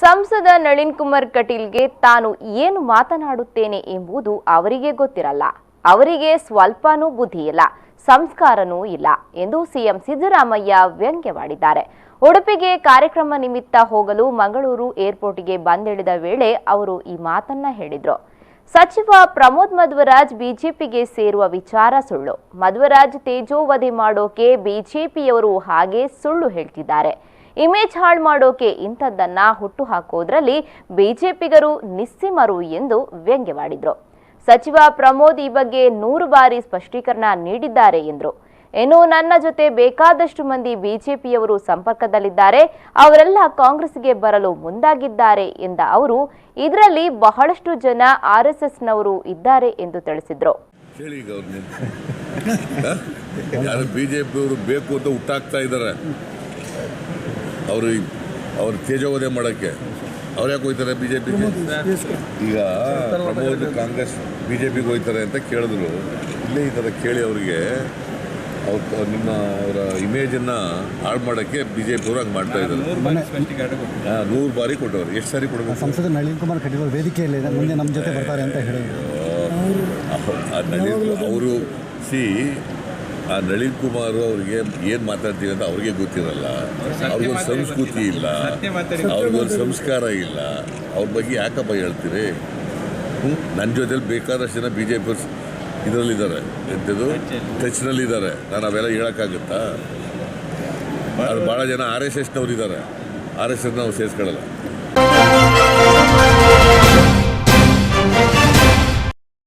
ಸಂಸದ ನಳಿನ್ ಕುಮಾರ್ ಕಟೀಲ್ಗೆ ತಾನು ಏನು ಮಾತನಾಡುತ್ತೇನೆ ಎಂಬುದು ಅವರಿಗೆ ಗೊತ್ತಿರಲ್ಲ. ಅವರಿಗೆ ಸ್ವಲ್ಪನೂ ಬುದ್ಧಿ ಇಲ್ಲ, ಸಂಸ್ಕಾರನೂ ಇಲ್ಲ ಎಂದು ಸಿಎಂ ಸಿದ್ದರಾಮಯ್ಯ ವ್ಯಂಗ್ಯವಾಡಿದ್ದಾರೆ. ಉಡುಪಿಗೆ ಕಾರ್ಯಕ್ರಮ ನಿಮಿತ್ತ ಹೋಗಲು ಮಂಗಳೂರು ಏರ್ಪೋರ್ಟ್ಗೆ ಬಂದಿಳಿದ ವೇಳೆ ಅವರು ಈ ಮಾತನ್ನ ಹೇಳಿದ್ರು. ಸಚಿವ ಪ್ರಮೋದ್ ಮಧ್ವರಾಜ್ ಬಿಜೆಪಿಗೆ ಸೇರುವ ವಿಚಾರ ಸುಳ್ಳು. ಮಧ್ವರಾಜ್ ತೇಜೋವಧೆ ಮಾಡೋಕೆ ಬಿಜೆಪಿಯವರು ಹಾಗೆ ಸುಳ್ಳು ಹೇಳ್ತಿದ್ದಾರೆ. ಇಮೇಜ್ ಹಾಳು ಮಾಡೋಕೆ ಇಂಥದ್ದನ್ನ ಹುಟ್ಟು ಹಾಕೋದ್ರಲ್ಲಿ ಬಿಜೆಪಿಗರು ನಿಸ್ಸೀಮರು ಎಂದು ವ್ಯಂಗ್ಯವಾಡಿದ್ರು. ಸಚಿವ ಪ್ರಮೋದ್ ಈ ಬಗ್ಗೆ 100 ಬಾರಿ ಸ್ಪಷ್ಟೀಕರಣ ನೀಡಿದ್ದಾರೆ ಎಂದರು. ಇನ್ನು ನನ್ನ ಜೊತೆ ಬೇಕಾದಷ್ಟು ಮಂದಿ ಬಿಜೆಪಿಯವರು ಸಂಪರ್ಕದಲ್ಲಿದ್ದಾರೆ, ಅವರೆಲ್ಲ ಕಾಂಗ್ರೆಸ್ಗೆ ಬರಲು ಮುಂದಾಗಿದ್ದಾರೆ ಎಂದ ಅವರು, ಇದರಲ್ಲಿ ಬಹಳಷ್ಟು ಜನ ಆರ್ಎಸ್ಎಸ್ನವರು ಇದ್ದಾರೆ ಎಂದು ತಿಳಿಸಿದ್ರು. ಬಿಜೆಪಿಯವರು ಬೇಕು ಅಂತ ಹುಟ್ಟಾಕ್ತಾ ಇದ್ದಾರೆ. ಅವರು ತೇಜೋವಧೆ ಮಾಡೋಕ್ಕೆ ಅವ್ರು ಯಾಕೆ ಹೋಗ್ತಾರೆ ಬಿಜೆಪಿಗೆ? ಈಗ ಪ್ರಮೋದ್ ಕಾಂಗ್ರೆಸ್ ಬಿಜೆಪಿಗೆ ಹೋಗ್ತಾರೆ ಅಂತ ಕೇಳಿದ್ರು. ಇಲ್ಲೇ ಈ ಥರ ಕೇಳಿ ಅವರಿಗೆ ಅವರ ಇಮೇಜನ್ನು ಹಾಳು ಮಾಡೋಕ್ಕೆ ಬಿಜೆಪಿಯವರು ಹಂಗೆ ಮಾಡ್ತಾ ಇದ್ದಾರೆ. 100 ಬಾರಿ ಕೊಟ್ಟವರು. ಎಷ್ಟು ಸಾರಿ ಕೊಡಬೇಕು? ಸಂಸದ ನಳಿನ್ ಕುಮಾರ್ ಕಟೀಲ್ ವೇದಿಕೆಯಲ್ಲಿ ಮುಂದೆ ನಮ್ಮ ಜೊತೆ ಬರ್ತಾರೆ ಅಂತ ಹೇಳಿದ್ರು. ಅವರು ಆ ನಳಿನ್ ಕುಮಾರ್ ಅವ್ರಿಗೆ ಏನು ಮಾತಾಡ್ತೀವಿ ಅಂತ ಅವ್ರಿಗೆ ಗೊತ್ತಿರಲ್ಲ. ಅವ್ರಿಗೊಂದು ಸಂಸ್ಕೃತಿ ಇಲ್ಲ, ಅವ್ರಿಗೊಂದು ಸಂಸ್ಕಾರ ಇಲ್ಲ. ಅವ್ರ ಬಗ್ಗೆ ಯಾಕಪ್ಪ ಹೇಳ್ತೀರಿ? ನನ್ನ ಜೊತೆಲಿ ಬೇಕಾದಷ್ಟು ಜನ ಬಿ ಜೆ ಪಿ ಇದರಲ್ಲಿದ್ದಾರೆ, ಎಂಥದ್ದು ಟಚ್ನಲ್ಲಿದ್ದಾರೆ. ನಾನು ಅವೆಲ್ಲ ಹೇಳೋಕ್ಕಾಗುತ್ತಾ? ಅದು ಭಾಳ ಜನ RSSನವ್ರು ಇದ್ದಾರೆ. RSS ನಾವು ಸೇರಿಸ್ಕೊಳ್ಳಲ್ಲ.